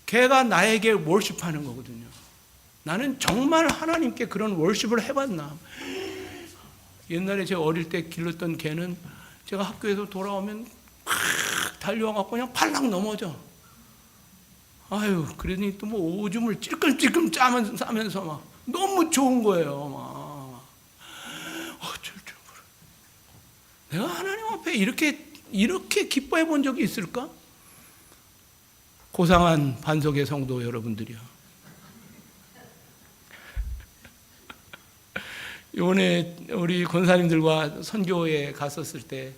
[SPEAKER 1] 개가 나에게 월십하는 거거든요. 나는 정말 하나님께 그런 월십을 해봤나. 옛날에 제가 어릴 때 길렀던 개는 제가 학교에서 돌아오면 팍 달려와갖고 그냥 팔랑 넘어져. 아유, 그러니 또 뭐 오줌을 찔끔찔끔 싸면서 막 너무 좋은 거예요. 막 어쩔 줄 몰라. 내가 하나님 앞에 이렇게 기뻐해 본 적이 있을까? 고상한 반석의 성도 여러분들이요. 이번에 우리 권사님들과 선교에 갔었을 때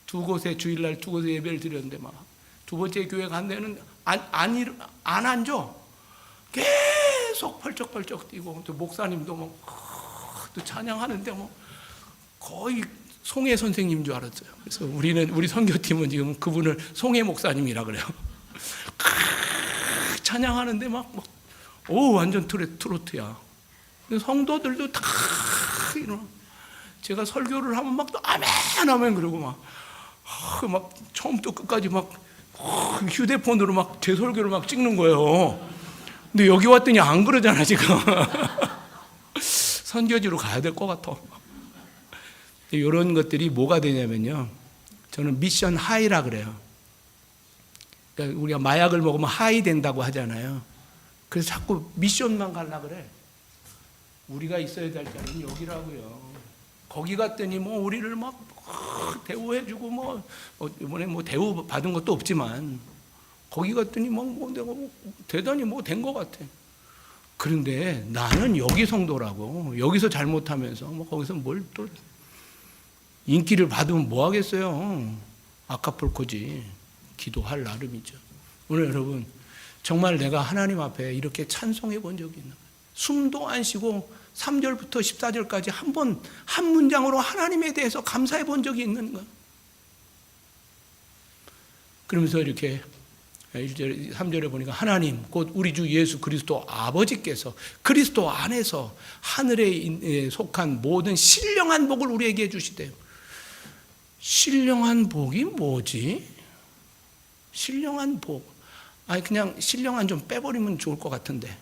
[SPEAKER 1] 두 곳에 주일날 두 곳에 예배를 드렸는데 막 두 번째 교회 간 데는 안 앉아. 계속 펄쩍펄쩍 뛰고, 또 목사님도 또 찬양하는데 뭐 거의 송해 선생님인 줄 알았어요. 그래서 우리 선교팀은 지금 그분을 송해 목사님이라 그래요. 찬양하는데 오 완전 트로트야. 성도들도 다 일어나. 제가 설교를 하면 막 또 아멘 아멘 그러고 막 처음부터 끝까지 막 휴대폰으로 막 제 설교를 막 찍는 거예요. 근데 여기 왔더니 안 그러잖아 지금. 선교지로 가야 될 것 같아. 이런 것들이 뭐가 되냐면요, 저는 미션 하이라 그래요. 그러니까 우리가 마약을 먹으면 하이 된다고 하잖아요. 그래서 자꾸 미션만 가려고 그래. 우리가 있어야 될 자리는 여기라고요. 거기 갔더니 뭐 우리를 막 대우해주고 뭐 이번에 뭐 대우 받은 것도 없지만 거기 갔더니 뭐 내가 대단히 뭐 된 것 같아. 그런데 나는 여기 성도라고, 여기서 잘못하면서 뭐 거기서 뭘 또 인기를 받으면 뭐 하겠어요. 아카폴코지. 기도할 나름이죠. 오늘 여러분, 정말 내가 하나님 앞에 이렇게 찬송해 본 적이 있는 거예요. 숨도 안 쉬고 3절부터 14절까지 한 문장으로 하나님에 대해서 감사해 본 적이 있는 거예요. 그러면서 이렇게 1절, 3절에 보니까 하나님 곧 우리 주 예수 그리스도 아버지께서 그리스도 안에서 하늘에 속한 모든 신령한 복을 우리에게 주시대요. 신령한 복이 뭐지? 신령한 복. 아니 그냥 신령한 좀 빼버리면 좋을 것 같은데,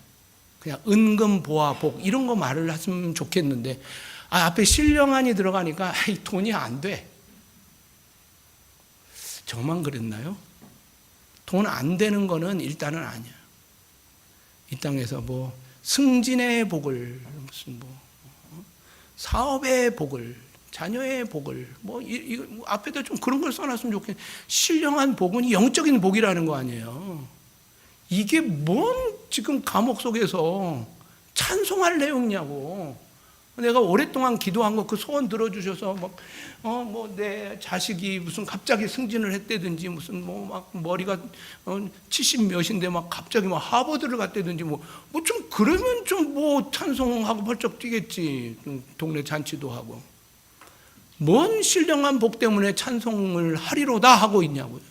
[SPEAKER 1] 그냥 은금 보화 복 이런 거 말을 했으면 좋겠는데, 앞에 신령한이 들어가니까 돈이 안 돼. 저만 그랬나요? 돈 안 되는 거는 일단은 아니야. 이 땅에서 뭐 승진의 복을, 무슨 뭐 사업의 복을, 자녀의 복을, 뭐 이거 앞에다 좀 그런 걸 써놨으면 좋겠네. 신령한 복은 영적인 복이라는 거 아니에요. 이게 뭔 지금 감옥 속에서 찬송할 내용이냐고. 내가 오랫동안 기도한 거 그 소원 들어주셔서 뭐 내 자식이 무슨 갑자기 승진을 했다든지, 무슨 뭐 막 머리가 70 몇인데 막 갑자기 막 하버드를 갔다든지 뭐 좀 그러면 좀 뭐 찬송하고 벌쩍 뛰겠지. 동네 잔치도 하고. 뭔 신령한 복 때문에 찬송을 하리로다 하고 있냐고요.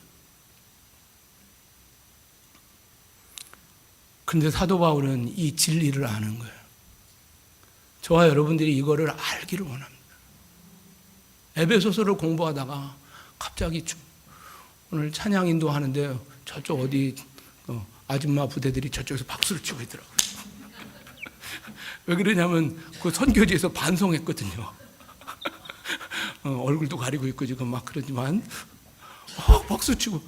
[SPEAKER 1] 그런데 사도 바울은 이 진리를 아는 거예요. 저와 여러분들이 이거를 알기를 원합니다. 에베소서를 공부하다가 갑자기 오늘 찬양 인도하는데 저쪽 어디 아줌마 부대들이 저쪽에서 박수를 치고 있더라고요. 왜 그러냐면 그 선교지에서 반송했거든요. 얼굴도 가리고 있고 지금 막 그러지만 박수 치고,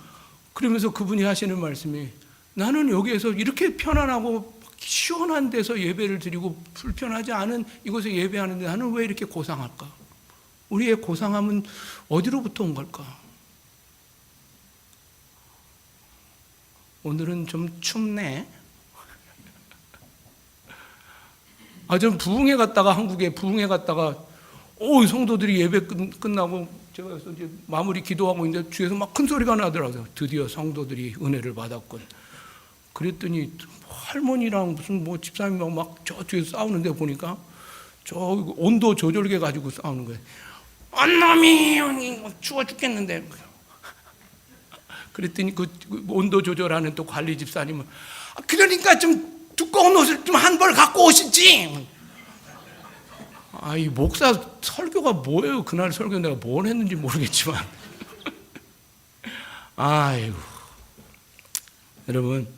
[SPEAKER 1] 그러면서 그분이 하시는 말씀이, 나는 여기에서 이렇게 편안하고 시원한 데서 예배를 드리고 불편하지 않은 이곳에 예배하는데 나는 왜 이렇게 고상할까? 우리의 고상함은 어디로부터 온 걸까? 오늘은 좀 춥네. 전 부흥회 갔다가, 한국에 부흥회 갔다가, 성도들이 예배 끝나고 제가 그래서 이제 마무리 기도하고 있는데 뒤에서 막 큰 소리가 나더라고요. 드디어 성도들이 은혜를 받았군. 그랬더니 할머니랑 무슨 집사님하고 막 저 뒤에서 싸우는데 보니까 저 온도 조절계 가지고 싸우는 거예요. 언놈이 죽어 죽겠는데. 그랬더니 그 온도 조절하는 또 관리 집사님은 그러니까 좀 두꺼운 옷을 좀 한 벌 갖고 오시지. 이 목사 설교가 뭐예요? 그날 설교 내가 뭘 했는지 모르겠지만. 아이고. 여러분,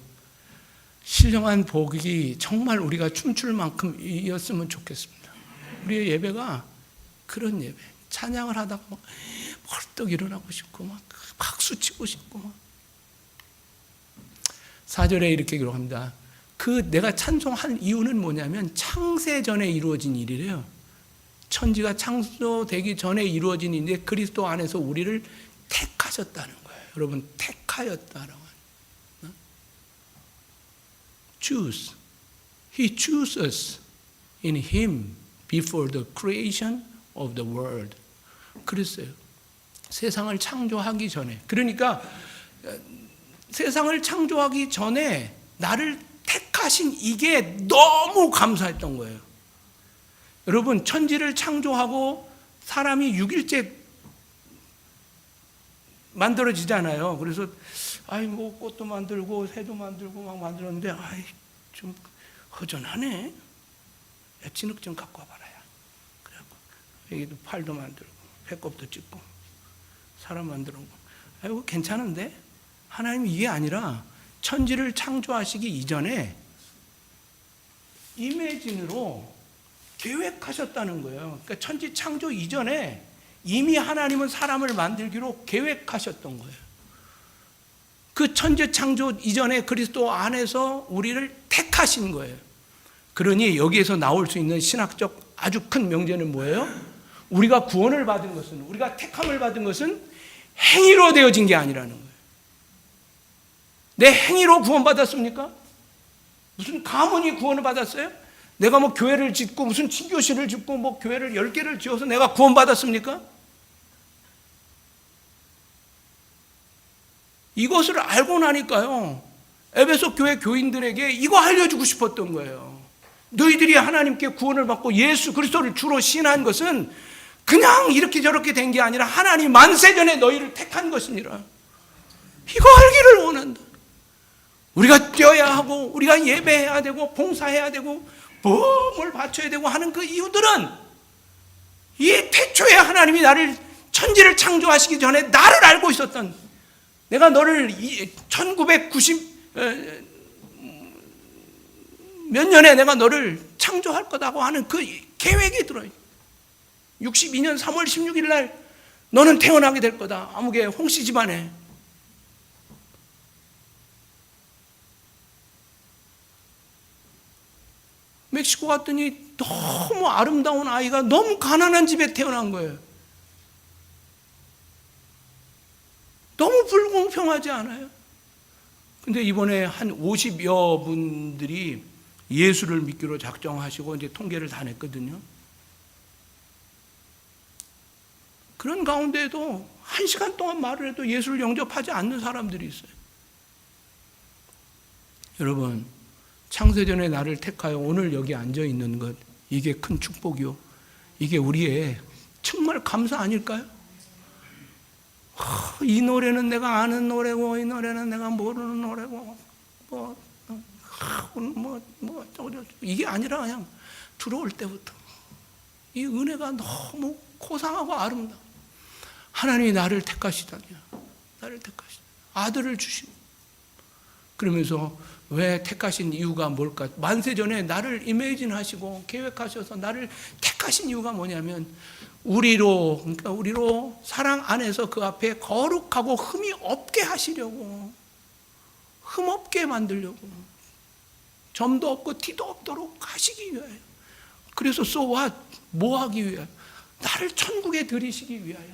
[SPEAKER 1] 신령한 복이 정말 우리가 춤출 만큼이었으면 좋겠습니다. 우리의 예배가 그런 예배. 찬양을 하다가 막 벌떡 일어나고 싶고 막 박수 치고 싶고 막. 4절에 이렇게 기록합니다. 내가 찬송한 이유는 뭐냐면 창세전에 이루어진 일이래요. 천지가 창조되기 전에 이루어진 일인데 그리스도 안에서 우리를 택하셨다는 거예요. 여러분, 택하였다라고 하는. Choose. He chose us in Him before the creation of the world. 그랬어요. 세상을 창조하기 전에. 그러니까 세상을 창조하기 전에 나를 택하신 이게 너무 감사했던 거예요. 여러분, 천지를 창조하고 사람이 6일째 만들어지잖아요. 그래서 꽃도 만들고 새도 만들고 막 만들었는데 좀 허전하네. 진흙 좀 갖고 와봐라야. 그래갖고 여기도 팔도 만들고 배꼽도 찍고 사람 만들고 괜찮은데 하나님이 이게 아니라 천지를 창조하시기 이전에 이미진으로 계획하셨다는 거예요. 그러니까 천지 창조 이전에 이미 하나님은 사람을 만들기로 계획하셨던 거예요. 그 천지 창조 이전에 그리스도 안에서 우리를 택하신 거예요. 그러니 여기에서 나올 수 있는 신학적 아주 큰 명제는 뭐예요? 우리가 구원을 받은 것은, 우리가 택함을 받은 것은 행위로 되어진 게 아니라는 거예요. 내 행위로 구원받았습니까? 무슨 가문이 구원을 받았어요? 내가 교회를 짓고 무슨 친교실을 짓고 교회를 10개를 지어서 내가 구원받았습니까? 이것을 알고 나니까요, 에베소 교회 교인들에게 이거 알려주고 싶었던 거예요. 너희들이 하나님께 구원을 받고 예수 그리스도를 주로 신한 것은 그냥 이렇게 저렇게 된 게 아니라 하나님 만세전에 너희를 택한 것이니라. 이거 알기를 원한다. 우리가 뛰어야 하고 우리가 예배해야 되고 봉사해야 되고 뭘 바쳐야 되고 하는 그 이유들은 이 태초에 하나님이 나를 천지를 창조하시기 전에 나를 알고 있었던, 내가 너를 1990 몇 년에 내가 너를 창조할 거다고 하는 그 계획이 들어요. 62년 3월 16일 날 너는 태어나게 될 거다. 아무개 홍씨 집안에. 멕시코 갔더니 너무 아름다운 아이가 너무 가난한 집에 태어난 거예요. 너무 불공평하지 않아요? 근데 이번에 한 50여 분들이 예수를 믿기로 작정하시고 이제 통계를 다 냈거든요. 그런 가운데에도 1시간 동안 말을 해도 예수를 영접하지 않는 사람들이 있어요. 여러분, 창세전에 나를 택하여 오늘 여기 앉아 있는 것, 이게 큰 축복이요. 이게 우리의 정말 감사 아닐까요? 이 노래는 내가 아는 노래고 이 노래는 내가 모르는 노래고 이게 아니라 그냥 들어올 때부터 이 은혜가 너무 고상하고 아름다워. 하나님이 나를 택하시다니, 나를 택하시다. 아들을 주시고. 그러면서 왜 택하신 이유가 뭘까? 만세전에 나를 이미진 하시고 계획하셔서 나를 택하신 이유가 뭐냐면 그러니까 우리로 사랑 안에서 그 앞에 거룩하고 흠이 없게 하시려고, 흠 없게 만들려고, 점도 없고 티도 없도록 하시기 위하여. 그래서 so what? 뭐 하기 위하여? 나를 천국에 들이시기 위하여.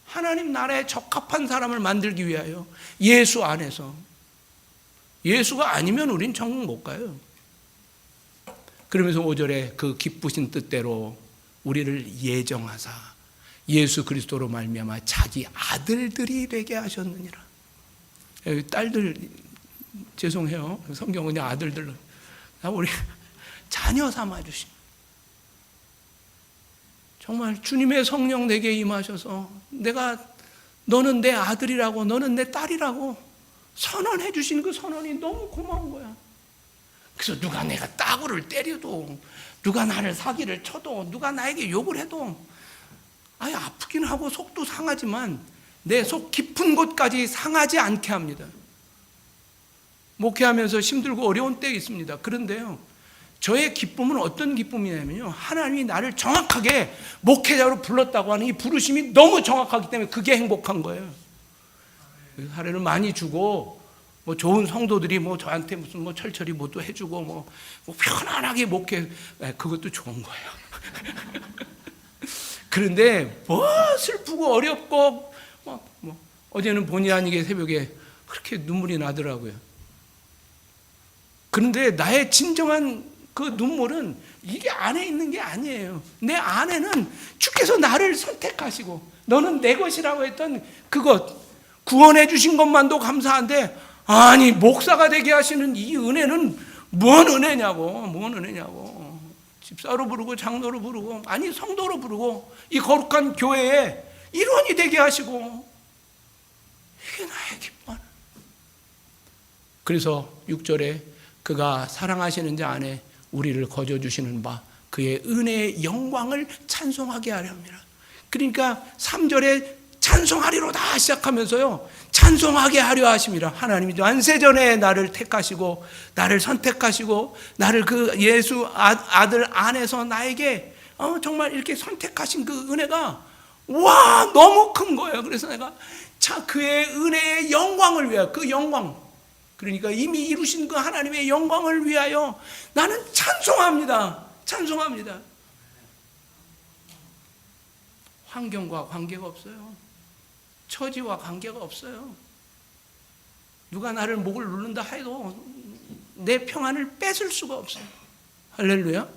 [SPEAKER 1] 하나님 나라에 적합한 사람을 만들기 위하여. 예수 안에서. 예수가 아니면 우린 천국 못 가요. 그러면서 5절에 그 기쁘신 뜻대로 우리를 예정하사 예수 그리스도로 말미암아 자기 아들들이 되게 하셨느니라. 딸들 죄송해요. 성경은 그냥 아들들로 우리 자녀 삼아 주신, 정말 주님의 성령 내게 임하셔서 너는 내 아들이라고, 너는 내 딸이라고 선언해 주신 그 선언이 너무 고마운 거야. 그래서 누가 내가 따구를 때려도, 누가 나를 사기를 쳐도, 누가 나에게 욕을 해도 아프긴 하고 속도 상하지만 내 속 깊은 곳까지 상하지 않게 합니다. 목회하면서 힘들고 어려운 때 있습니다. 그런데요, 저의 기쁨은 어떤 기쁨이냐면요, 하나님이 나를 정확하게 목회자로 불렀다고 하는 이 부르심이 너무 정확하기 때문에 그게 행복한 거예요. 사례를 많이 주고, 좋은 성도들이 저한테 무슨 철철이 뭐도 해주고, 편안하게 목회, 그것도 좋은 거예요. 그런데 슬프고 어렵고, 어제는 본의 아니게 새벽에 그렇게 눈물이 나더라고요. 그런데 나의 진정한 그 눈물은 이게 안에 있는 게 아니에요. 내 안에는 주께서 나를 선택하시고 너는 내 것이라고 했던 그것, 구원해 주신 것만도 감사한데, 아니 목사가 되게 하시는 이 은혜는 뭔 은혜냐고. 집사로 부르고 장로로 부르고, 아니 성도로 부르고, 이 거룩한 교회에 일원이 되게 하시고, 이게 나의 기쁨. 그래서 6절에 그가 사랑하시는 자 안에 우리를 거저 주시는 바 그의 은혜의 영광을 찬송하게 하려 합니다. 그러니까 3절에 찬송하리로다 시작하면서요, 찬송하게 하려 하심이라. 하나님이 안세전에 나를 택하시고 나를 선택하시고 나를 그 예수 아들 안에서 나에게 정말 이렇게 선택하신 그 은혜가 너무 큰 거예요. 그래서 내가 그의 은혜의 영광을 위하여, 그 영광, 그러니까 이미 이루신 그 하나님의 영광을 위하여 나는 찬송합니다. 환경과 관계가 없어요. 처지와 관계가 없어요. 누가 나를 목을 누른다 해도 내 평안을 뺏을 수가 없어요. 할렐루야.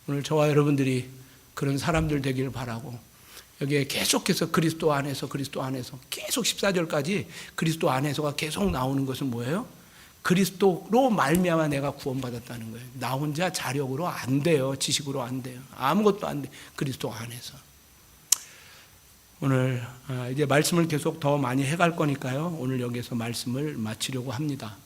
[SPEAKER 1] 오늘 저와 여러분들이 그런 사람들 되기를 바라고, 여기에 계속해서 그리스도 안에서 계속 14절까지 그리스도 안에서가 계속 나오는 것은 뭐예요? 그리스도로 말미암아 내가 구원받았다는 거예요. 나 혼자 자력으로 안 돼요. 지식으로 안 돼요. 아무것도 안 돼. 그리스도 안에서. 오늘 이제 말씀을 계속 더 많이 해갈 거니까요, 오늘 여기서 말씀을 마치려고 합니다.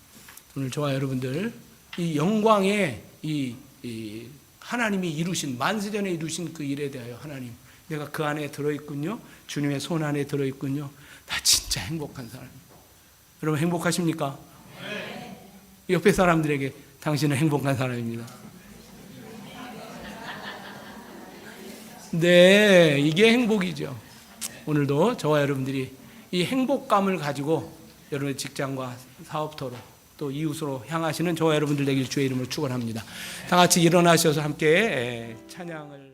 [SPEAKER 1] 오늘 저와 여러분들 이 영광의 이 하나님이 이루신, 만세전에 이루신 그 일에 대하여, 하나님 내가 그 안에 들어있군요, 주님의 손 안에 들어있군요, 나 진짜 행복한 사람입니다. 여러분 행복하십니까? 네. 옆에 사람들에게 당신은 행복한 사람입니다. 네, 이게 행복이죠. 오늘도 저와 여러분들이 이 행복감을 가지고 여러분의 직장과 사업터로 또 이웃으로 향하시는 저와 여러분들 되길 주의 이름으로 축원합니다. 다 같이 일어나셔서 함께 찬양을